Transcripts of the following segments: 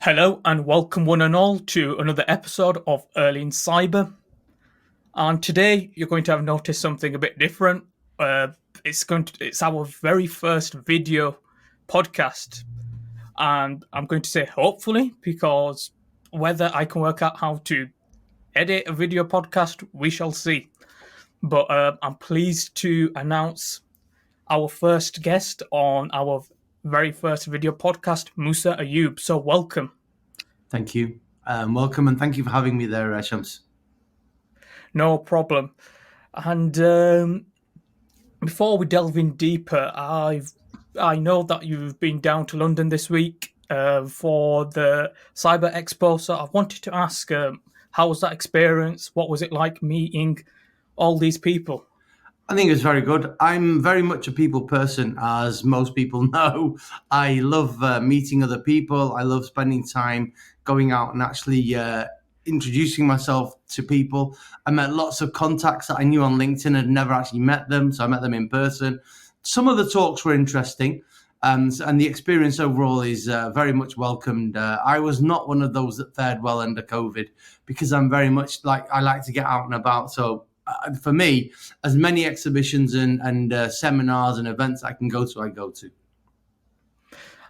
Hello and welcome one and all to another episode of Early in Cyber. And today you're going to have noticed something a bit different. It's our very first video podcast, and I'm going to say hopefully, because whether I can work out how to edit a video podcast, we shall see. But I'm pleased to announce our first guest on our very first video podcast, Musa Ayoob. So welcome. Thank you. Welcome, and thank you for having me there, Shams. No problem. And before we delve in deeper, I know that you've been down to London this week for the Cyber Expo. So I wanted to ask, how was that experience? What was it like meeting all these people? I think it was very good. I'm very much a people person, as most people know. I love meeting other people. I love spending time going out and actually introducing myself to people. I met lots of contacts that I knew on LinkedIn, had never actually met them, so I met them in person. Some of the talks were interesting, and the experience overall is very much welcomed. I was not one of those that fared well under COVID, because I'm very much I like to get out and about. So for me, as many exhibitions and seminars and events I can go to, I go to.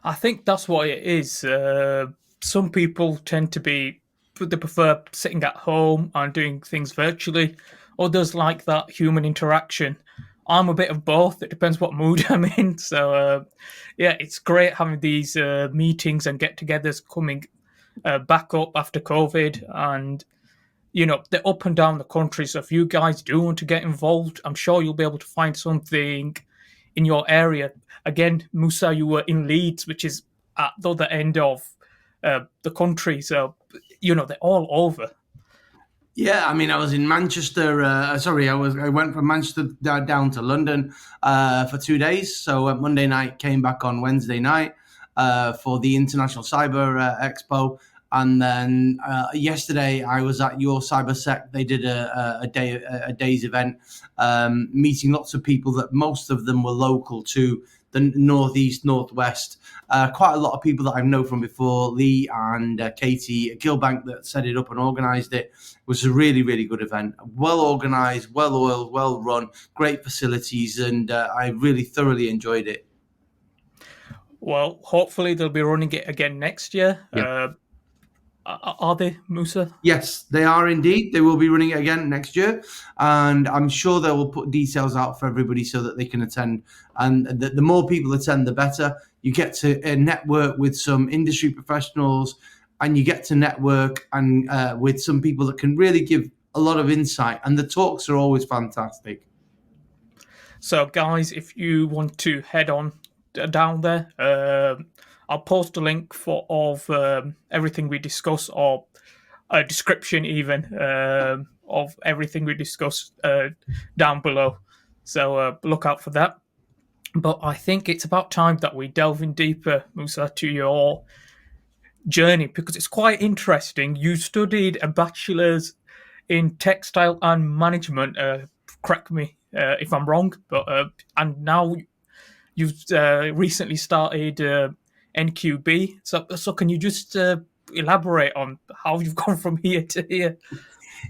I think that's what it is. Some people tend to they prefer sitting at home and doing things virtually. Others like that human interaction. I'm a bit of both. It depends what mood I'm in. So, yeah, it's great having these meetings and get-togethers coming back up after COVID. And, you know, they're up and down the country. So if you guys do want to get involved, I'm sure you'll be able to find something in your area. Again, Musa, you were in Leeds, which is at the other end of the country. So, you know, they're all over. Yeah, I mean, I was in Manchester. I went from Manchester down to London for 2 days. So Monday night, came back on Wednesday night for the International Cyber Expo. And then yesterday, I was at your CyberSec. They did a day's event, meeting lots of people that most of them were local to the northeast, northwest. Quite a lot of people that I know from before. Lee and Katie Gilbank that set it up and organised it. It was a really, really good event. Well organised, well oiled, well run, great facilities, and I really thoroughly enjoyed it. Well, hopefully they'll be running it again next year. Yeah. Are they, Musa? Yes, they are indeed. They will be running it again next year, and I'm sure they will put details out for everybody so that they can attend. And the more people attend, the better. You get to network with some industry professionals, and you get to network and with some people that can really give a lot of insight. And the talks are always fantastic. So, guys, if you want to head on down there, I'll post a link of everything we discuss, or a description even of everything we discuss down below. So look out for that. But I think it's about time that we delve in deeper, Musa, to your journey, because it's quite interesting. You studied a bachelor's in textile and management. Correct me if I'm wrong, but and now you've recently started NQB. So can you just elaborate on how you've gone from here to here?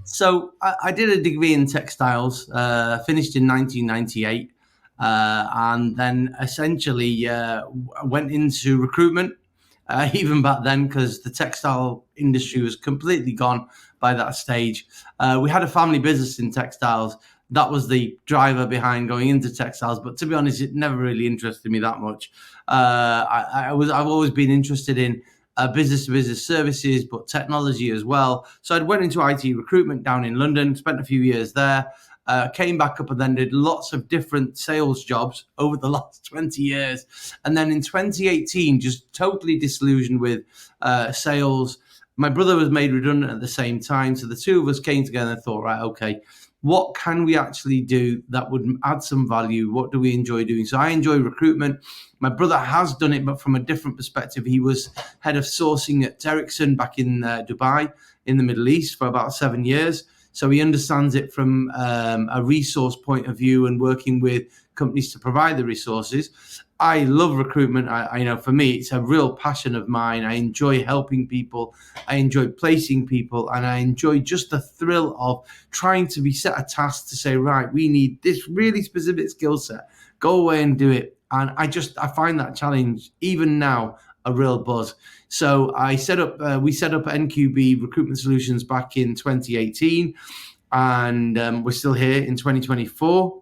So I did a degree in textiles, finished in 1998, and then essentially went into recruitment, even back then, because the textile industry was completely gone by that stage. We had a family business in textiles. That was the driver behind going into textiles. But to be honest, it never really interested me that much. I've always been interested in business-to-business services, but technology as well. So I went into IT recruitment down in London, spent a few years there, came back up and then did lots of different sales jobs over the last 20 years. And then in 2018, just totally disillusioned with sales. My brother was made redundant at the same time. So the two of us came together and thought, right, okay, what can we actually do that would add some value? What do we enjoy doing? So I enjoy recruitment. My brother has done it, but from a different perspective. He was head of sourcing at Ericsson back in Dubai in the Middle East for about 7 years. So he understands it from a resource point of view and working with companies to provide the resources. I love recruitment. For me, it's a real passion of mine. I enjoy helping people. I enjoy placing people, and I enjoy just the thrill of trying to be set a task to say, right, we need this really specific skill set. Go away and do it. And I find that challenge even now a real buzz. So we set up NQB Recruitment Solutions back in 2018, and we're still here in 2024.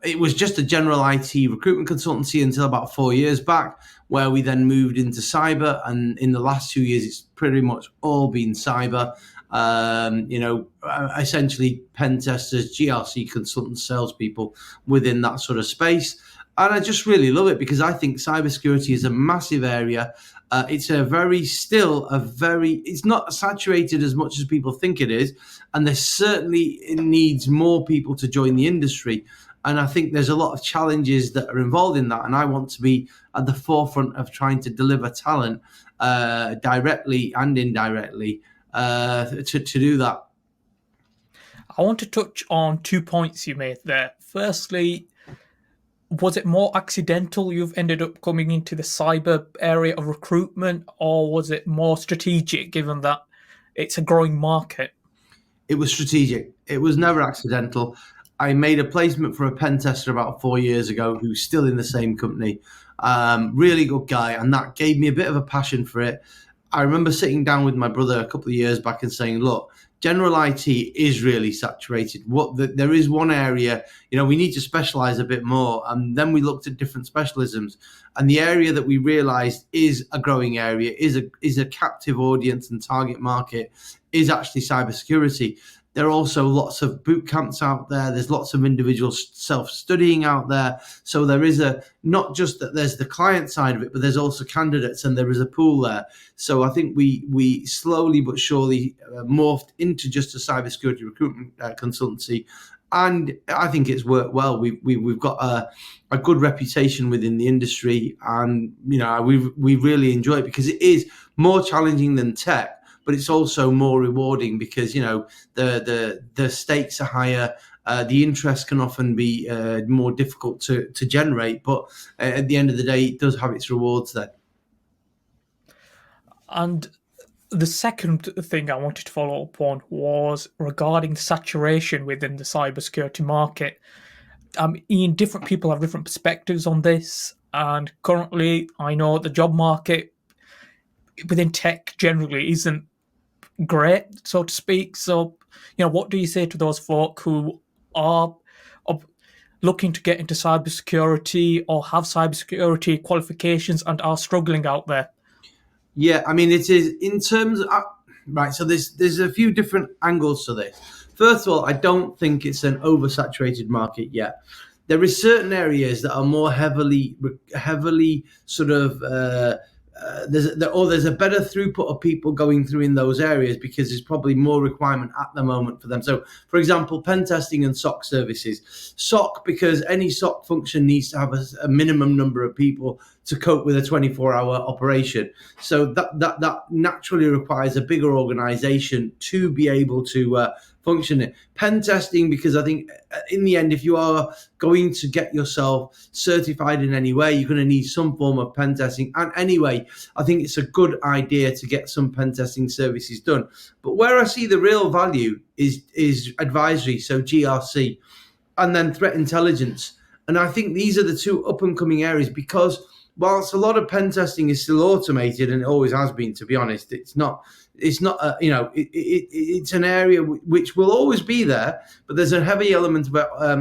It was just a general IT recruitment consultancy until about 4 years back, where we then moved into cyber. And in the last 2 years, it's pretty much all been cyber. Essentially pen testers, GRC consultants, salespeople within that sort of space. And I just really love it because I think cybersecurity is a massive area. It's it's not saturated as much as people think it is. And there certainly needs more people to join the industry. And I think there's a lot of challenges that are involved in that. And I want to be at the forefront of trying to deliver talent directly and indirectly to do that. I want to touch on 2 points you made there. Firstly, was it more accidental you've ended up coming into the cyber area of recruitment, or was it more strategic given that it's a growing market? It was strategic. It was never accidental. I made a placement for a pen tester about 4 years ago who's still in the same company. Really good guy, and that gave me a bit of a passion for it. I remember sitting down with my brother a couple of years back and saying, look, general IT is really saturated. There is one area, we need to specialize a bit more. And then we looked at different specialisms, and the area that we realized is a growing area, is a captive audience and target market, is actually cybersecurity. There are also lots of boot camps out there. There's lots of individuals self-studying out there. So there is not just that there's the client side of it, but there's also candidates, and there is a pool there. So I think we slowly but surely morphed into just a cybersecurity recruitment consultancy. And I think it's worked well. We've got a good reputation within the industry, and we really enjoy it because it is more challenging than tech. But it's also more rewarding because the stakes are higher. The interest can often be more difficult to generate, but at the end of the day, it does have its rewards there. And the second thing I wanted to follow up on was regarding saturation within the cybersecurity market. Ian, different people have different perspectives on this, and currently, I know the job market within tech generally isn't great, so to speak. So, what do you say to those folk who are looking to get into cybersecurity or have cybersecurity qualifications and are struggling out there? Yeah, I mean, it is in terms of, right. So there's a few different angles to this. First of all, I don't think it's an oversaturated market yet. There is certain areas that are more heavily sort of there's a better throughput of people going through in those areas because there's probably more requirement at the moment for them. So, for example, pen testing and SOC services. SOC, because any SOC function needs to have a minimum number of people to cope with a 24-hour operation. So that naturally requires a bigger organization to be able to function it. Pen testing, because I think in the end, if you are going to get yourself certified in any way, you're going to need some form of pen testing. And anyway, I think it's a good idea to get some pen testing services done. But where I see the real value is advisory, so GRC, and then threat intelligence. And I think these are the two up and coming areas because whilst a lot of pen testing is still automated, and it always has been, to be honest, it's not it's an area which will always be there, but there's a heavy element of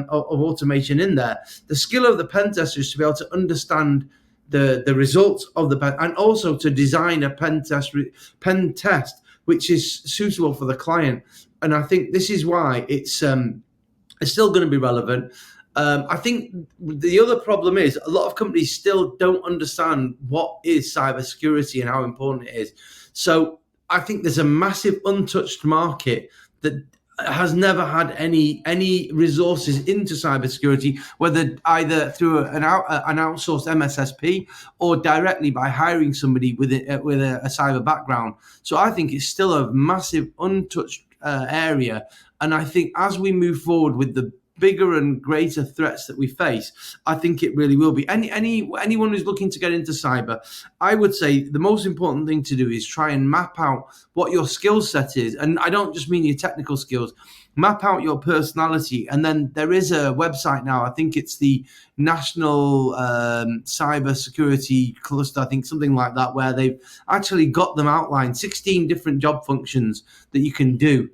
automation in there. The skill of the pen tester is to be able to understand the results of the pen, and also to design a pen test which is suitable for the client. And I think this is why it's still going to be relevant. I think the other problem is a lot of companies still don't understand what is cybersecurity and how important it is. So I think there's a massive untouched market that has never had any resources into cybersecurity, whether either through an outsourced MSSP or directly by hiring somebody with a cyber background. So I think it's still a massive untouched area. And I think as we move forward with the bigger and greater threats that we face, I think it really will be. Anyone who's looking to get into cyber, I would say the most important thing to do is try and map out what your skill set is. And I don't just mean your technical skills. Map out your personality. And then there is a website now, I think it's the National Cybersecurity Cluster, I think something like that, where they've actually got them outlined, 16 different job functions that you can do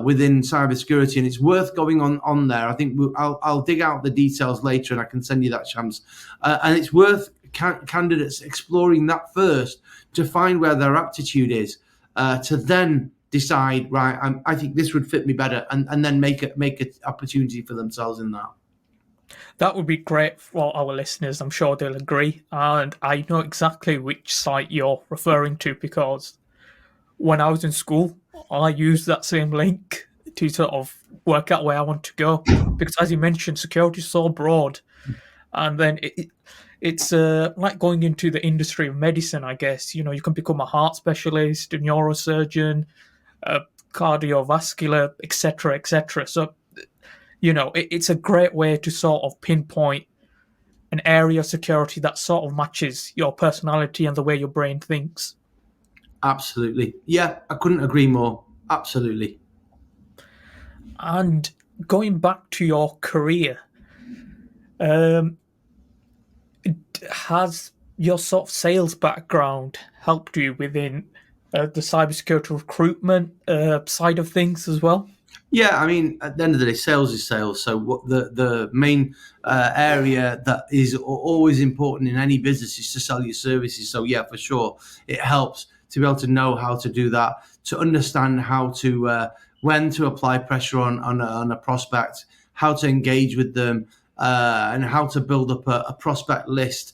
within cybersecurity, and it's worth going on there. I think I'll dig out the details later, and I can send you that, Shams. And it's worth candidates exploring that first to find where their aptitude is, to then decide, right, I think this would fit me better, and then make an opportunity for themselves in that. That would be great for our listeners. I'm sure they'll agree. And I know exactly which site you're referring to, because when I was in school, I used that same link to sort of work out where I want to go. Because as you mentioned, security is so broad. And then it's like going into the industry of medicine, I guess. You know, you can become a heart specialist, a neurosurgeon, a cardiovascular, etc., etc. So, you know, it's a great way to sort of pinpoint an area of security that sort of matches your personality and the way your brain thinks. Absolutely. Yeah, I couldn't agree more. Absolutely. And going back to your career, has your sort of sales background helped you within the cybersecurity recruitment side of things as well? Yeah, I mean, at the end of the day, sales is sales. So what the main area that is always important in any business is to sell your services. So yeah, for sure, it helps to be able to know how to do that, to understand how to when to apply pressure on a prospect, how to engage with them, and how to build up a prospect list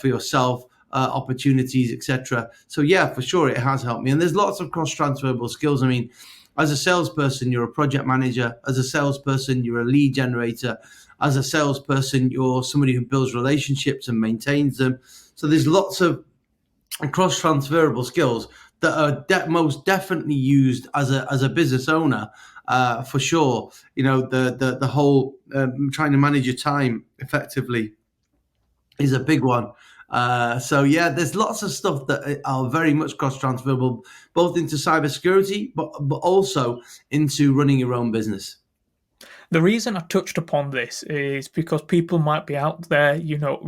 for yourself. Opportunities, etc. So yeah, for sure, it has helped me. And there's lots of cross-transferable skills. I mean, as a salesperson, you're a project manager. As a salesperson, you're a lead generator. As a salesperson, you're somebody who builds relationships and maintains them. So there's lots of cross-transferable skills that are most definitely used as a business owner, for sure. You know, the whole trying to manage your time effectively is a big one. So yeah, there's lots of stuff that are very much cross-transferable, both into cybersecurity, but also into running your own business. The reason I touched upon this is because people might be out there, you know,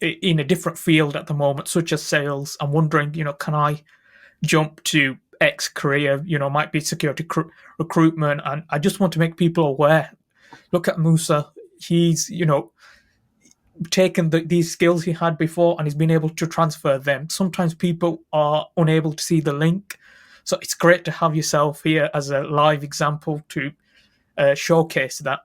in a different field at the moment, such as sales, and wondering, you know, can I jump to X career? You know, might be security recruitment, and I just want to make people aware. Look at Musa; he's, you know, taken these skills he had before and he's been able to transfer them. Sometimes people are unable to see the link, so it's great to have yourself here as a live example to showcase that.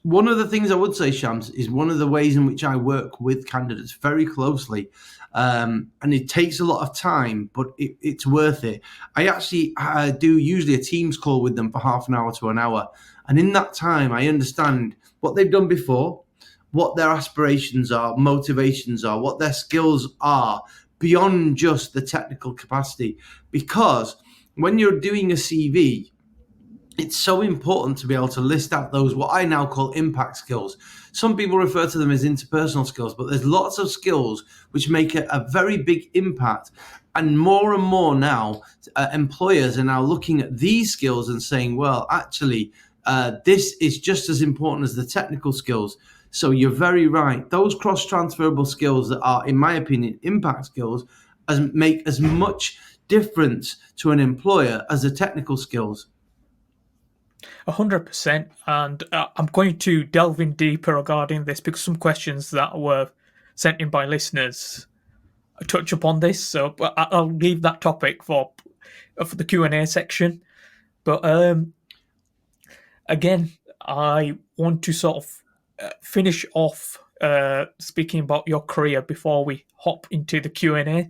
One of the things I would say, Shams, is one of the ways in which I work with candidates very closely, and it takes a lot of time, but it's worth it. I actually do usually a Teams call with them for half an hour to an hour, and in that time I understand what they've done before, what their aspirations are, motivations are, what their skills are beyond just the technical capacity. Because when you're doing a CV, it's so important to be able to list out those, what I now call impact skills. Some people refer to them as interpersonal skills, but there's lots of skills which make a very big impact. And more now, employers are now looking at these skills and saying, well, actually, this is just as important as the technical skills. So you're very right. Those cross-transferable skills that are, in my opinion, impact skills, make as much difference to an employer as the technical skills. 100%. And I'm going to delve in deeper regarding this because some questions that were sent in by listeners touch upon this. So I'll leave that topic for the Q&A section. But again, I want to sort of finish off speaking about your career before we hop into the Q&A.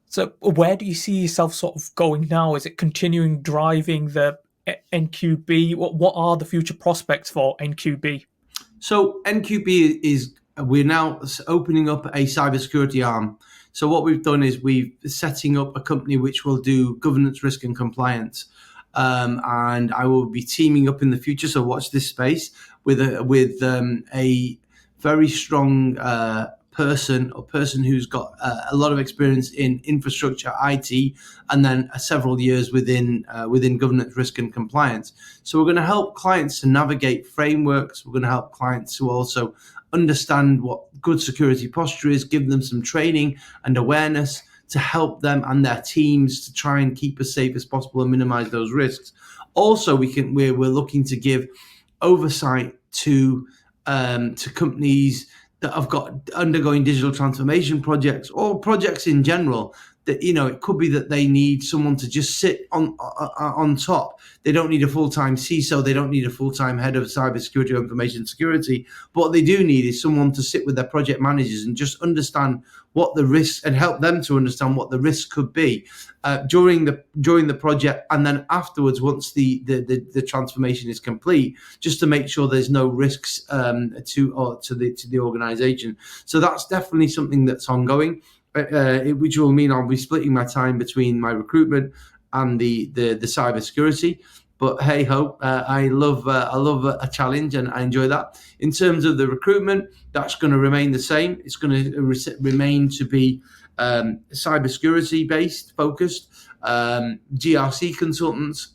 So where do you see yourself sort of going now? Is it continuing driving the NQB? What are the future prospects for NQB? So NQB we're now opening up a cybersecurity arm. So what we've done is we're setting up a company which will do governance, risk and compliance. and I will be teaming up in the future. So watch this space with a very strong person who's got a lot of experience in infrastructure, IT, and then several years within governance, risk, and compliance. So we're going to help clients to navigate frameworks. We're going to help clients to also understand what good security posture is, give them some training and awareness to help them and their teams to try and keep as safe as possible and minimize those risks. Also, we're looking to give oversight to companies that have got undergoing digital transformation projects or projects in general. That, it could be that they need someone to just sit on top. They don't need a full-time CISO. They don't need a full-time head of cybersecurity or information security. But what they do need is someone to sit with their project managers and just understand what the risks, and help them to understand what the risks could be during the project, and then afterwards, once the transformation is complete, just to make sure there's no risks to the organization. So that's definitely something that's ongoing. Which will mean I'll be splitting my time between my recruitment and the cybersecurity. But hey ho, I love a challenge, and I enjoy that. In terms of the recruitment, that's going to remain the same. It's going to remain to be cybersecurity based, focused, GRC consultants,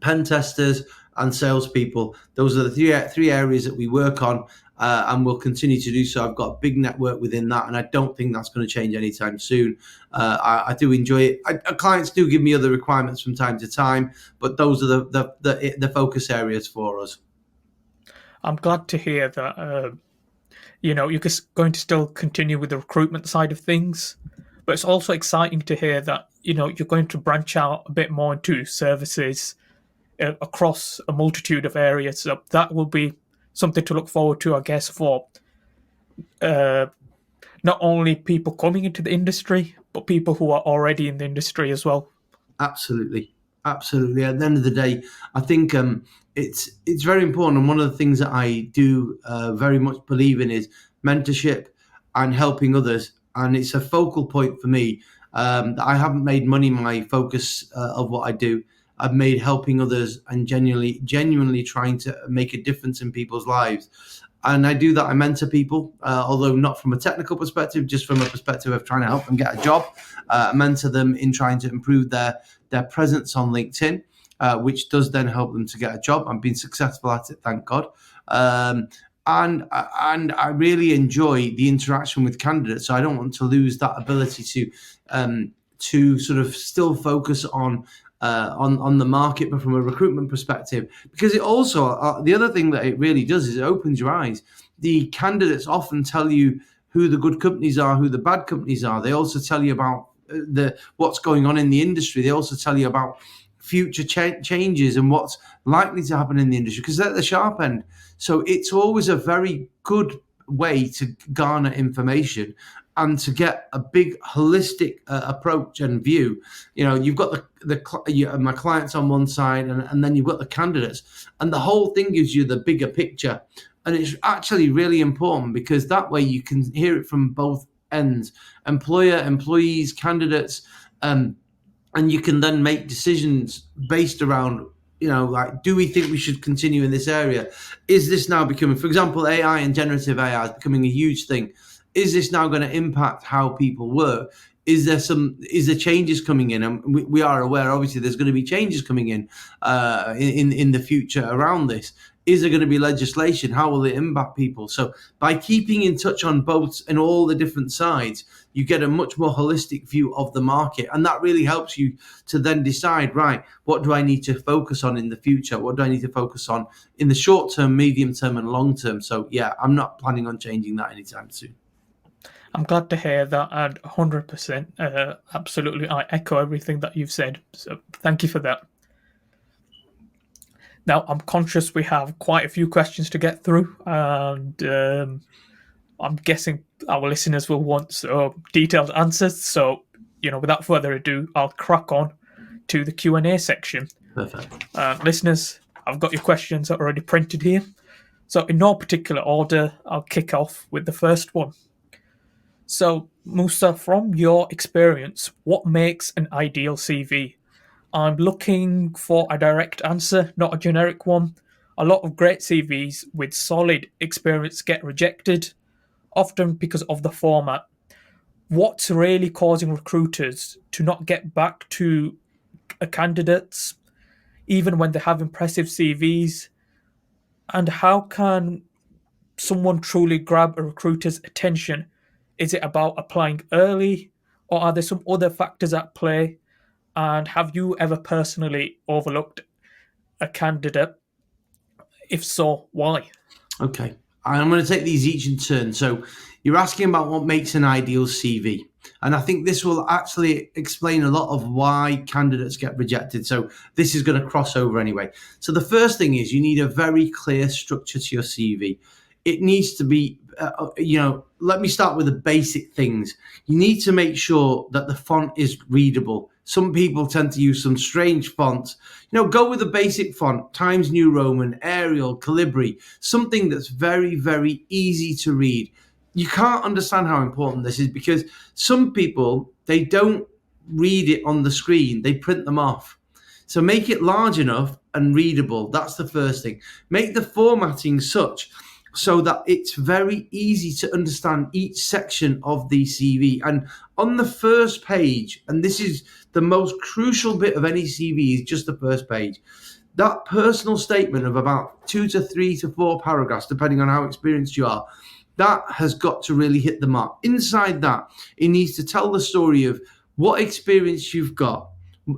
pen testers, and salespeople. Those are the three areas that we work on, and we'll continue to do so. I've got a big network within that, and I don't think that's going to change anytime soon. I do enjoy it. Clients do give me other requirements from time to time, but those are the focus areas for us. I'm glad to hear that you're just going to still continue with the recruitment side of things, but it's also exciting to hear that you're going to branch out a bit more into services across a multitude of areas. So that will be something to look forward to, I guess, for not only people coming into the industry, but people who are already in the industry as well. Absolutely. At the end of the day, I think it's very important. And one of the things that I do very much believe in is mentorship and helping others. And it's a focal point for me. I haven't made money my focus of what I do. I've made helping others and genuinely trying to make a difference in people's lives. And I do that. I mentor people, although not from a technical perspective, just from a perspective of trying to help them get a job. I mentor them in trying to improve their presence on LinkedIn, which does then help them to get a job. I've been successful at it, thank God. And I really enjoy the interaction with candidates. So I don't want to lose that ability to sort of still focus on the market, but from a recruitment perspective, because it also the other thing that it really does is it opens your eyes. The candidates often tell you who the good companies are, who the bad companies are. They also tell you about what's going on in the industry. They also tell you about future changes and what's likely to happen in the industry, because they're at the sharp end. So it's always a very good way to garner information and to get a big holistic approach and view. You've got my clients on one side, and then you've got the candidates, and the whole thing gives you the bigger picture. And it's actually really important, because that way you can hear it from both ends: employer, employees, candidates, and you can then make decisions based around, like, do we think we should continue in this area? Is this now becoming, for example, AI and generative AI is becoming a huge thing. Is this now going to impact how people work? Is there changes coming in? And we are aware, obviously, there's going to be changes coming in the future around this. Is there going to be legislation? How will it impact people? So by keeping in touch on both and all the different sides, you get a much more holistic view of the market. And that really helps you to then decide, right, what do I need to focus on in the future? What do I need to focus on in the short term, medium term, and long term? So yeah, I'm not planning on changing that anytime soon. I'm glad to hear that, and 100%, absolutely, I echo everything that you've said. So thank you for that. Now, I'm conscious we have quite a few questions to get through, and I'm guessing our listeners will want detailed answers. So, without further ado, I'll crack on to the Q&A section. Perfect. Listeners, I've got your questions already printed here. So in no particular order, I'll kick off with the first one. So, Musa, from your experience, what makes an ideal CV? I'm looking for a direct answer, not a generic one. A lot of great CVs with solid experience get rejected, often because of the format. What's really causing recruiters to not get back to candidates, even when they have impressive CVs? And how can someone truly grab a recruiter's attention? Is it about applying early, or are there some other factors at play? And have you ever personally overlooked a candidate? If so, why? Okay. I'm going to take these each in turn. So you're asking about what makes an ideal CV. And I think this will actually explain a lot of why candidates get rejected. So this is going to cross over anyway. So the first thing is you need a very clear structure to your CV. It needs to be, let me start with the basic things. You need to make sure that the font is readable. Some people tend to use some strange fonts. Go with the basic font, Times New Roman, Arial, Calibri, something that's very, very easy to read. You can't understand how important this is because some people, they don't read it on the screen. They print them off. So make it large enough and readable. That's the first thing. Make the formatting such so that it's very easy to understand each section of the CV. And on the first page, and this is the most crucial bit of any CV, is just the first page. That personal statement of about 2 to 3 to 4 paragraphs, depending on how experienced you are, that has got to really hit the mark. Inside that, it needs to tell the story of what experience you've got.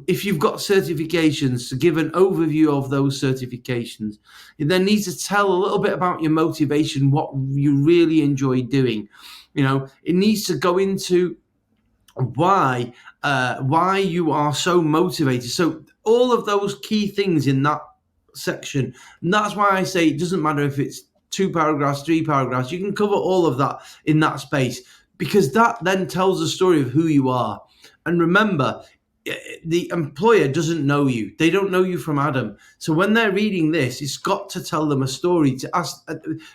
If you've got certifications, to give an overview of those certifications. It then needs to tell a little bit about your motivation, what you really enjoy doing. It needs to go into why you are so motivated. So all of those key things in that section. And that's why I say it doesn't matter if it's 2 paragraphs, 3 paragraphs. You can cover all of that in that space because that then tells the story of who you are. And remember, the employer doesn't know you. They don't know you from Adam. So when they're reading this, it's got to tell them a story. It's got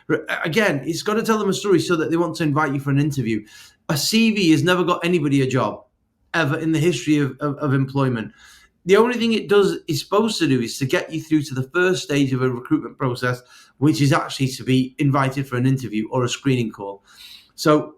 to tell them a story so that they want to invite you for an interview. A CV has never got anybody a job ever in the history of employment. The only thing it is supposed to do is to get you through to the first stage of a recruitment process, which is actually to be invited for an interview or a screening call. So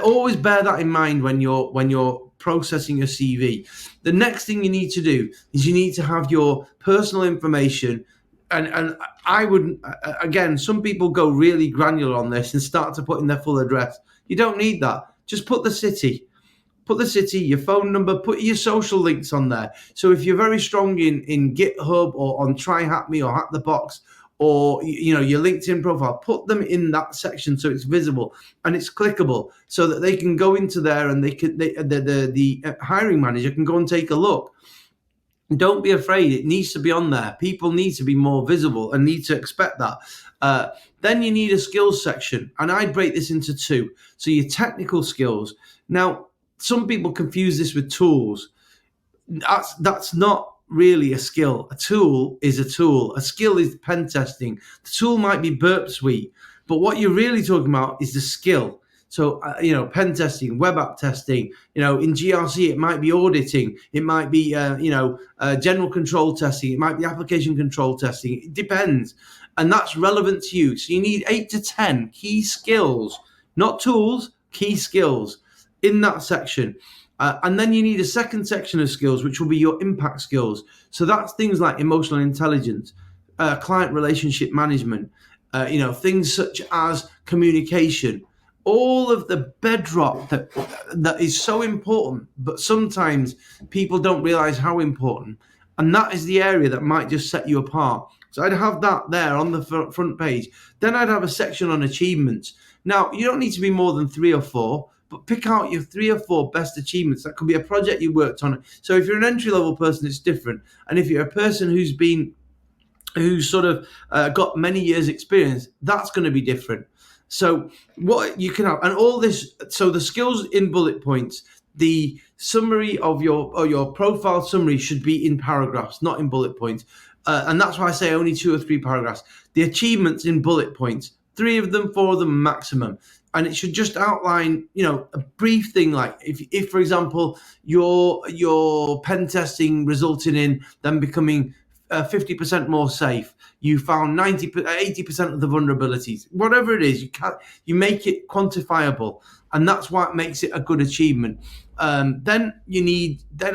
always bear that in mind when you're processing your CV. The next thing you need to do is you need to have your personal information. And I would, again, some people go really granular on this and start to put in their full address. You don't need that. Just put the city, your phone number, put your social links on there. So if you're very strong in GitHub or on Try Hack Me or Hack the Box, or your LinkedIn profile, put them in that section so it's visible and it's clickable, so that they can go into there and the hiring manager can go and take a look. Don't be afraid. It needs to be on there. People need to be more visible and need to expect that. Then you need a skills section, and I'd break this into 2. So your technical skills. Now, some people confuse this with tools. That's not really a skill. A tool is a tool. A skill is pen testing. The tool might be Burp Suite, but what you're really talking about is the skill. So, pen testing, web app testing, in GRC, it might be auditing. It might be, general control testing. It might be application control testing. It depends. And that's relevant to you. So you need 8 to 10 key skills, not tools, key skills in that section. And then you need a second section of skills, which will be your impact skills. So that's things like emotional intelligence, client relationship management, things such as communication, all of the bedrock that is so important, but sometimes people don't realize how important. And that is the area that might just set you apart. So I'd have that there on the front page. Then I'd have a section on achievements. Now, you don't need to be more than 3 or 4. But pick out your 3 or 4 best achievements. That could be a project you worked on. So if you're an entry-level person, it's different. And if you're a person who's sort of got many years experience, that's going to be different. So what you can have, and all this, so the skills in bullet points, the summary of your profile summary should be in paragraphs, not in bullet points. And that's why I say only 2 or 3 paragraphs. The achievements in bullet points, 3 of them, 4 of them maximum. and it should just outline, a brief thing like if for example, your pen testing resulted in them becoming 50% more safe. You found 80% of the vulnerabilities. Whatever it is, you make it quantifiable, and that's what makes it a good achievement. Then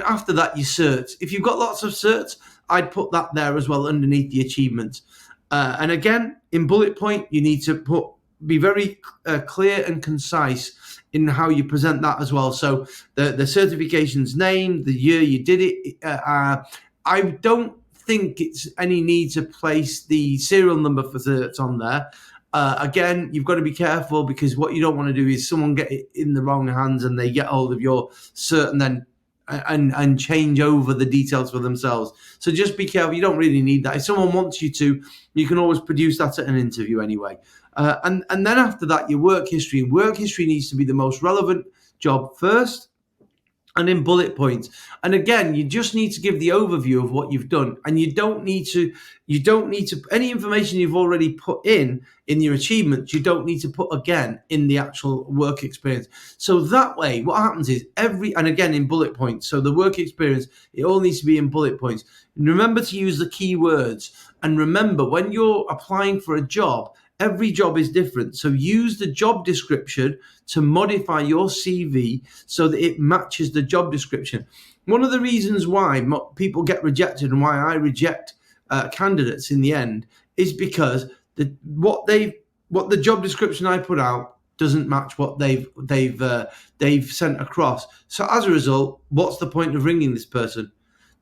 after that, your certs. If you've got lots of certs, I'd put that there as well underneath the achievements. And again, in bullet point, you need to be very clear and concise in how you present that as well. So the certification's name, the year you did it. I don't think it's any need to place the serial number for certs on there. Again, you've got to be careful, because what you don't want to do is someone get it in the wrong hands and they get hold of your cert and then and change over the details for themselves. So just be careful. You don't really need that. If someone wants you to, you can always produce that at an interview anyway. And then after that, your work history. Work history needs to be the most relevant job first, and in bullet points. And again, you just need to give the overview of what you've done, and you don't need to any information you've already put in your achievements, you don't need to put again in the actual work experience. So that way, what happens is and again in bullet points. So the work experience, it all needs to be in bullet points. And remember to use the keywords. And remember, when you're applying for a job, every job is different. So use the job description to modify your CV so that it matches the job description. One of the reasons why people get rejected and why I reject candidates in the end is because what the job description I put out doesn't match what they've sent across. So as a result, what's the point of ringing this person?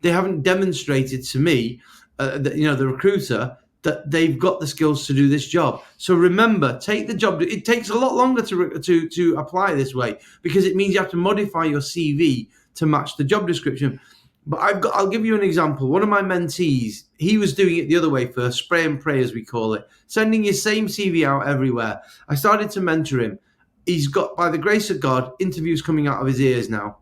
They haven't demonstrated to me, the recruiter, that they've got the skills to do this job. So remember, take the job. It takes a lot longer to apply this way, because it means you have to modify your CV to match the job description. But I'll give you an example. One of my mentees, he was doing it the other way first, spray and pray as we call it, sending his same CV out everywhere. I started to mentor him. He's got, by the grace of God, interviews coming out of his ears now.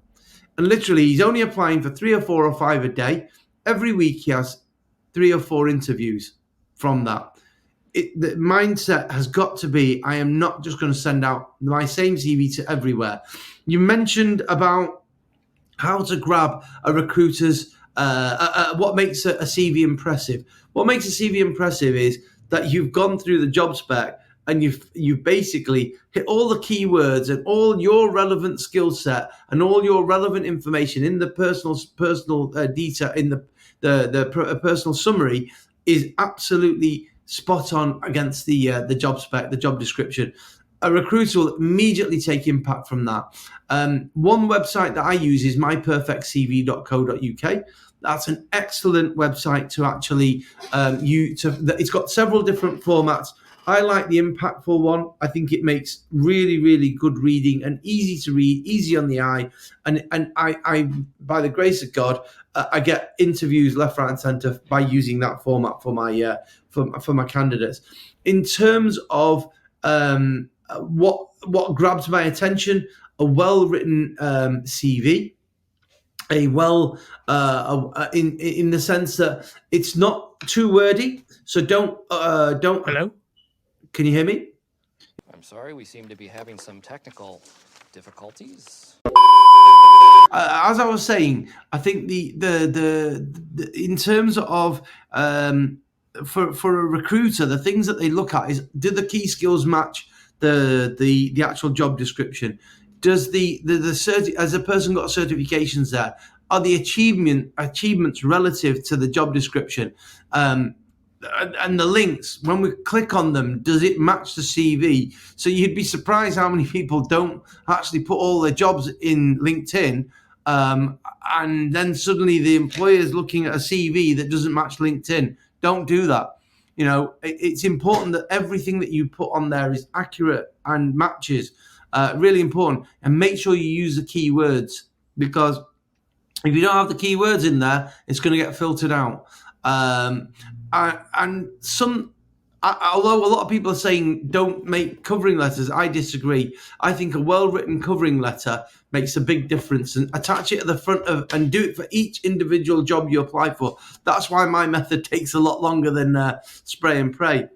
And literally, he's only applying for 3 or 4 or 5 a day. Every week he has 3 or 4 interviews from that. The mindset has got to be, I am not just going to send out my same CV to everywhere. You mentioned about how to grab a recruiter's, what makes a CV impressive. What makes a CV impressive is that you've gone through the job spec and you've basically hit all the keywords and all your relevant skill set and all your relevant information in the personal detail, in the personal summary, is absolutely spot on against the job spec, the job description. A recruiter will immediately take impact from that. One website that I use is myperfectcv.co.uk. That's an excellent website to actually it's got several different formats. I like the impactful one. I think it makes really, really good reading and easy to read, easy on the eye. And I by the grace of God, I get interviews left, right, and centre by using that format for my for my candidates. In terms of what grabs my attention, a well-written CV, in the sense that it's not too wordy. So don't. Hello? Can you hear me? I'm sorry, we seem to be having some technical difficulties. As I was saying, I think the in terms of for a recruiter, the things that they look at is, do the key skills match the actual job description? Does the as a person got certifications there? Are the achievements relative to the job description? And the links, when we click on them, does it match the CV? So you'd be surprised how many people don't actually put all their jobs in LinkedIn, and then suddenly the employer's looking at a CV that doesn't match LinkedIn. Don't do that. It's important that everything that you put on there is accurate and matches. Really important. And make sure you use the keywords, because if you don't have the keywords in there, it's going to get filtered out. Although a lot of people are saying don't make covering letters, I disagree. I think a well-written covering letter makes a big difference, and attach it at the front of, and do it for each individual job you apply for. That's why my method takes a lot longer than spray and pray.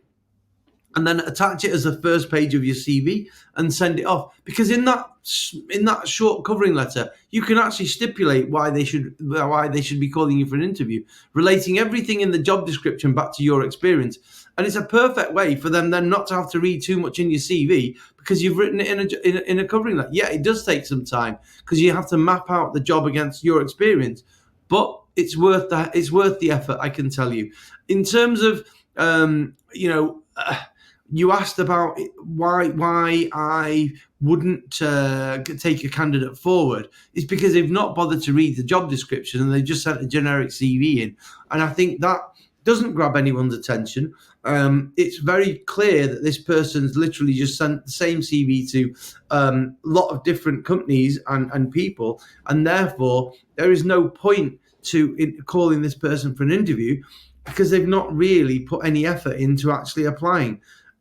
and then attach it as the first page of your CV and send it off. Because in that short covering letter, you can actually stipulate why they should be calling you for an interview, relating everything in the job description back to your experience. And it's a perfect way for them then not to have to read too much in your CV, because you've written it in a covering letter. Yeah, it does take some time because you have to map out the job against your experience, but it's worth that. It's worth the effort, I can tell you. In terms of you asked about why I wouldn't take a candidate forward. It's because they've not bothered to read the job description and they just sent a generic CV in. And I think that doesn't grab anyone's attention. It's very clear that this person's literally just sent the same CV to a lot of different companies and people. And therefore, there is no point to calling this person for an interview, because they've not really put any effort into actually applying.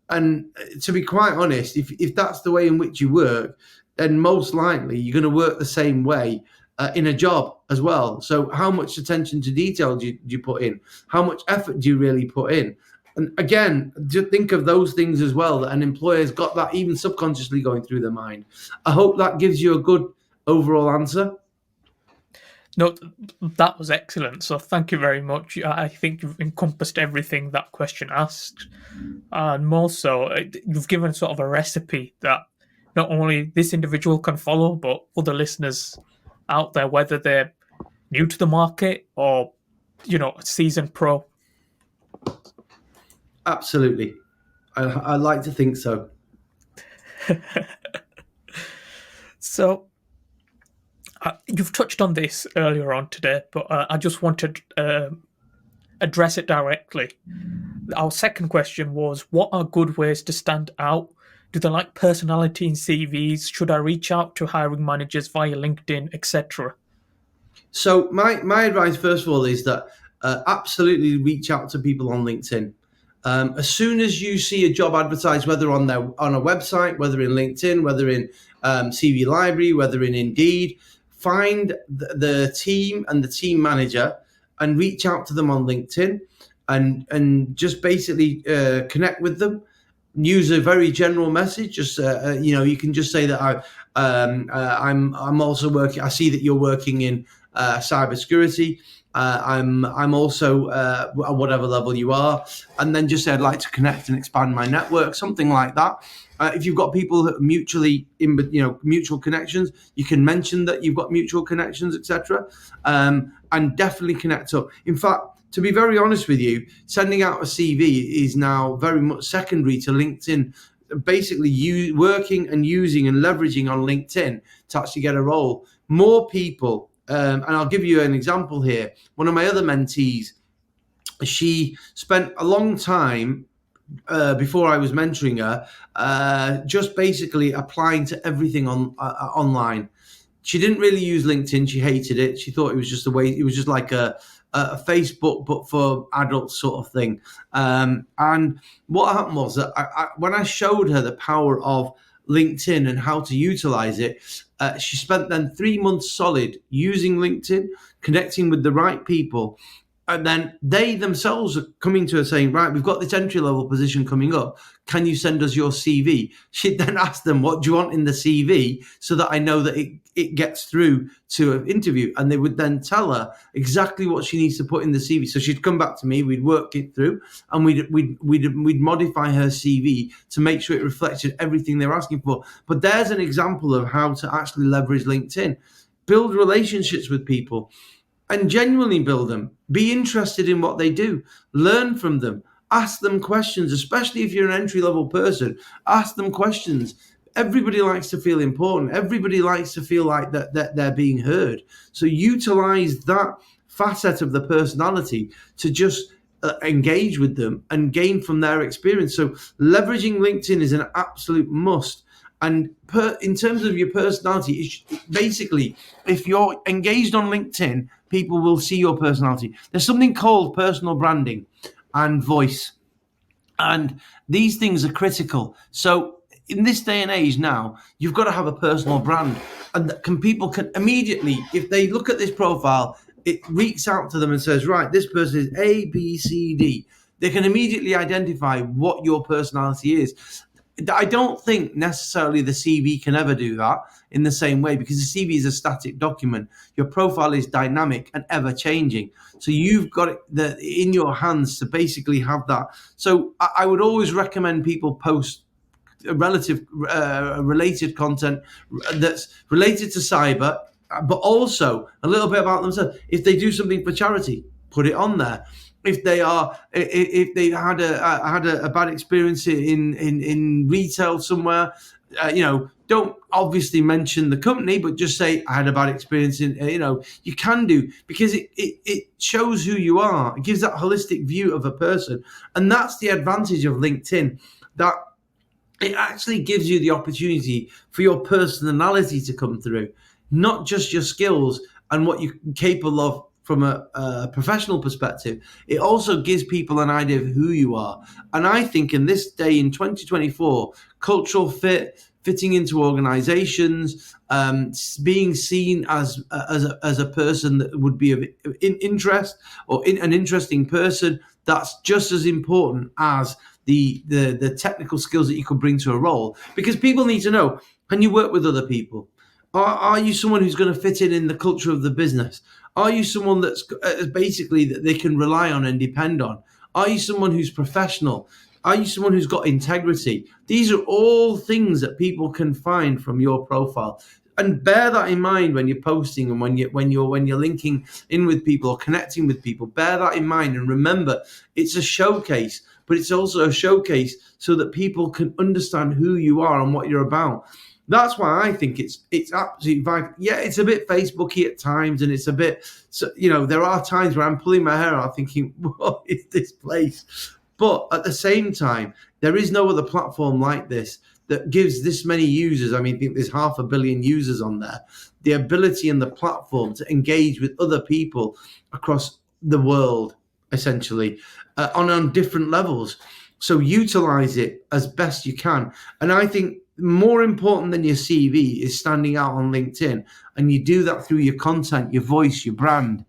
And to be quite honest, if that's the way in which you work, then most likely you're going to work the same way in a job as well. So how much attention to detail do you put in? How much effort do you really put in? And again, just think of those things as well, that an employer's got that even subconsciously going through their mind. I hope that gives you a good overall answer. No, that was excellent. So thank you very much. I think you've encompassed everything that question asked. And more so, you've given sort of a recipe that not only this individual can follow, but other listeners out there, whether they're new to the market or, a seasoned pro. Absolutely. I like to think so. So, you've touched on this earlier on today, but I just wanted to address it directly. Our second question was, what are good ways to stand out? Do they like personality in CVs? Should I reach out to hiring managers via LinkedIn, etc.? So my advice, first of all, is that absolutely reach out to people on LinkedIn. As soon as you see a job advertised, whether on a website, whether in LinkedIn, whether in CV Library, whether in Indeed, find the team and the team manager and reach out to them on LinkedIn and just basically connect with them. Use a very general message. Just you can just say that I'm also working. I see that you're working in cybersecurity. I'm also at whatever level you are, and then just say I'd like to connect and expand my network, something like that. If you've got people that are mutually mutual connections, you can mention that you've got mutual connections, etc. And definitely connect up. In fact, to be very honest with you, sending out a CV is now very much secondary to LinkedIn. Basically, working and using and leveraging on LinkedIn to actually get a role. More people. And I'll give you an example here. One of my other mentees, she spent a long time before I was mentoring her, just basically applying to everything online. She didn't really use LinkedIn. She hated it. She thought it was just it was just like a Facebook, but for adults sort of thing. And what happened was that when I showed her the power of LinkedIn and how to utilize it, she spent then 3 months solid using LinkedIn, connecting with the right people. And then they themselves are coming to her saying, right, we've got this entry-level position coming up. Can you send us your CV? She'd then ask them, what do you want in the CV, so that I know that it gets through to an interview. And they would then tell her exactly what she needs to put in the CV. So she'd come back to me, we'd work it through, and we'd modify her CV to make sure it reflected everything they were asking for. But there's an example of how to actually leverage LinkedIn. Build relationships with people. And genuinely build them. Be interested in what they do. Learn from them. Ask them questions, especially if you're an entry-level person. Ask them questions. Everybody likes to feel important. Everybody likes to feel like that they're being heard. So utilize that facet of the personality to just engage with them and gain from their experience. So leveraging LinkedIn is an absolute must. And in terms of your personality, basically, if you're engaged on LinkedIn, people will see your personality. There's something called personal branding and voice. And these things are critical. So in this day and age now, you've got to have a personal brand. And people can immediately, if they look at this profile, it reaches out to them and says, right, this person is A, B, C, D. They can immediately identify what your personality is. I don't think necessarily the CV can ever do that in the same way, because the CV is a static document. Your profile is dynamic and ever changing. So you've got it in your hands to basically have that. So I would always recommend people post related content that's related to cyber, but also a little bit about themselves. If they do something for charity, put it on there. If they had a bad experience in retail somewhere, don't obviously mention the company, but just say I had a bad experience in, you can do, because it shows who you are. It gives that holistic view of a person. And that's the advantage of LinkedIn, that it actually gives you the opportunity for your personality to come through, not just your skills and what you're capable of from a professional perspective. It also gives people an idea of who you are. And I think in this day, in 2024, cultural fit, fitting into organizations, being seen as a person that would be of interest, or an interesting person, that's just as important as the technical skills that you could bring to a role. Because people need to know, can you work with other people? Are you someone who's going to fit in the culture of the business? Are you someone that's basically that they can rely on and depend on? Are you someone who's professional? Are you someone who's got integrity? These are all things that people can find from your profile. And bear that in mind when you're posting and when you're linking in with people or connecting with people. Bear that in mind, and remember, it's a showcase, but it's also a showcase so that people can understand who you are and what you're about. That's why I think it's absolutely vital. Yeah, it's a bit Facebooky at times, and it's a bit, there are times where I'm pulling my hair out thinking, what is this place? But at the same time, there is no other platform like this that gives this many users. I mean, I think there's 500 million users on there. The ability and the platform to engage with other people across the world, essentially, on different levels. So utilize it as best you can. And I think more important than your CV is standing out on LinkedIn. And you do that through your content, your voice, your brand,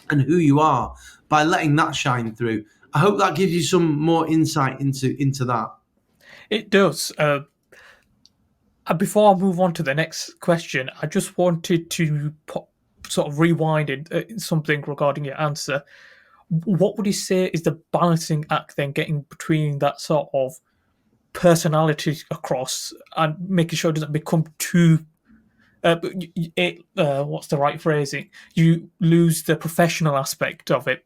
and who you are, by letting that shine through. I hope that gives you some more insight into that. It does. Before I move on to the next question, I just wanted to sort of rewind something regarding your answer. What would you say is the balancing act then, getting between that sort of personality across and making sure it doesn't become too what's the right phrasing? You lose the professional aspect of it.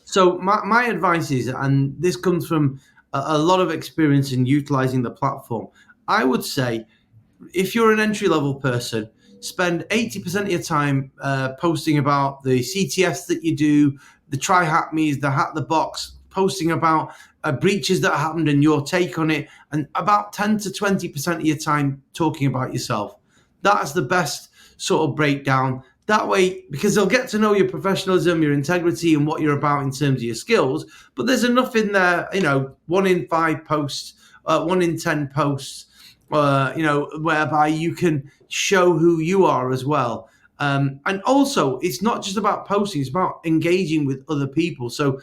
So my advice is, and this comes from a lot of experience in utilizing the platform, I would say, if you're an entry-level person, spend 80% of your time posting about the CTFs that you do, the try-hack me's, the hack the box, posting about breaches that happened and your take on it, and about 10 to 20% of your time talking about yourself. That's the best sort of breakdown. That way, because they'll get to know your professionalism, your integrity, and what you're about in terms of your skills. But there's enough in there, 1 in 5 posts, 1 in 10 posts, whereby you can show who you are as well. And also, it's not just about posting, it's about engaging with other people. So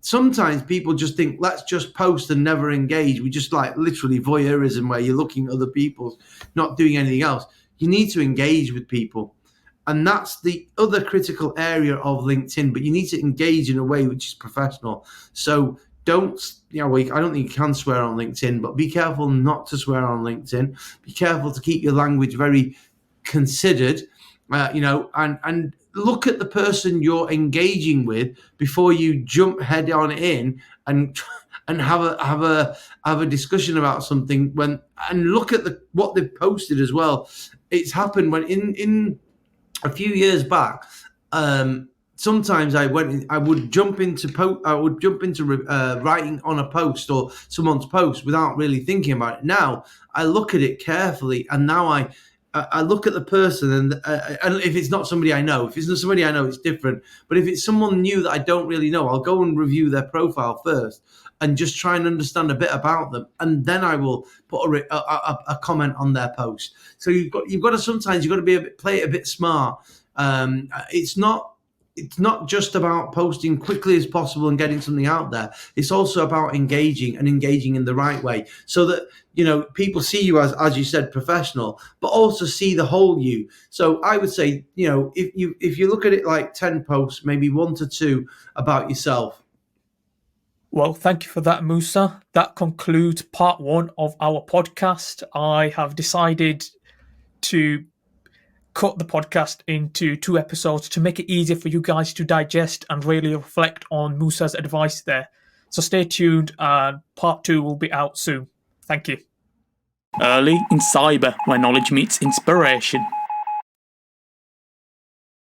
sometimes people just think, let's just post and never engage. We just like literally voyeurism, where you're looking at other people's, not doing anything else. You need to engage with people. And that's the other critical area of LinkedIn, but you need to engage in a way which is professional. So don't, I don't think you can swear on LinkedIn, but be careful not to swear on LinkedIn. Be careful to keep your language very considered, and look at the person you're engaging with before you jump head on in and have a discussion about something. And look at what they've posted as well. It's happened when in a few years back. Sometimes I would jump into writing on a post or someone's post without really thinking about it. Now I look at it carefully, and now I look at the person, and if it's not somebody I know, if it's not somebody I know, it's different. But if it's someone new that I don't really know, I'll go and review their profile first and just try and understand a bit about them, and then I will put a comment on their post. So you've got to sometimes play it a bit smart. It's not it's not just about posting quickly as possible and getting something out there. It's also about engaging in the right way, so that people see you as you said, professional, but also see the whole you. So I would say, if you look at it like 10 posts, maybe 1 to 2 about yourself. Well, thank you for that, Musa. That concludes part 1 of our podcast. I have decided to cut the podcast into 2 episodes to make it easier for you guys to digest and really reflect on Musa's advice there. So stay tuned, and part 2 will be out soon. Thank you. Early in cyber, where knowledge meets inspiration.